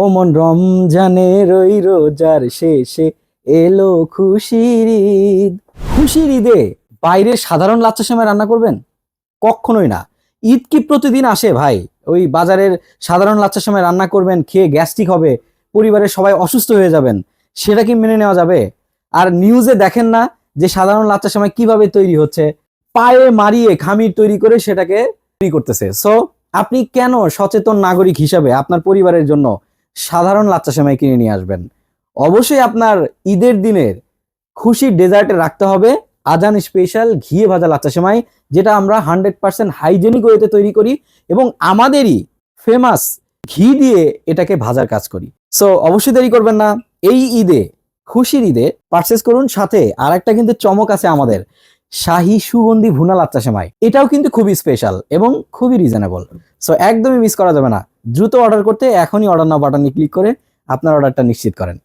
ও মন রমজানের ওই রোজার শেষে এলো খুশির ঈদ। খুশির ঈদে বাইরে সাধারণ লাচ্ছা সেমাই রান্না করবেন? কখনোই না। ঈদ কি প্রতিদিন আসে ভাই? ওই বাজারের সাধারণ লাচ্ছা সেমাই রান্না করবেন, খেয়ে গ্যাস্ট্রিক হবে, পরিবারের সবাই অসুস্থ হয়ে যাবেন, সেটা কি মেনে নেওয়া যাবে? আর নিউজে দেখেন না যে সাধারণ লাচ্ছা সেমাই কিভাবে তৈরি হচ্ছে? পায়ে মারিয়ে খামির তৈরি করে সেটাকে তৈরি করতেছে। সো আপনি কেন সচেতন নাগরিক হিসাবে আপনার পরিবারের জন্য সাধারণ লাচ্ছা সেমাই কিনে নিয়ে আসবেন? অবশ্যই আপনার ঈদের দিনের খুশির ডেজার্টে রাখতে হবে আজান স্পেশাল ঘিয়ে ভাজা লাচ্ছা সেমাই, যেটা আমরা 100% হাইজেনিক ওয়েতে তৈরি করি এবং আমাদেরই ফেমাস ঘি দিয়ে এটাকে ভাজার কাজ করি। সো অবশ্যই দেরি করবেন না, এই ঈদে, খুশির ঈদে পারচেস করুন। সাথে আর একটা কিন্তু চমক আছে আমাদের, শাহী সুগন্ধি ভুনা লাচ্ছা সেমাই। এটাও কিন্তু খুবই স্পেশাল এবং খুবই রিজনেবল। সো একদমই মিস করা যাবে না। দ্রুত অর্ডার করতে এখনই অর্ডার নাও বাটনে ক্লিক করে আপনার অর্ডারটা নিশ্চিত করেন।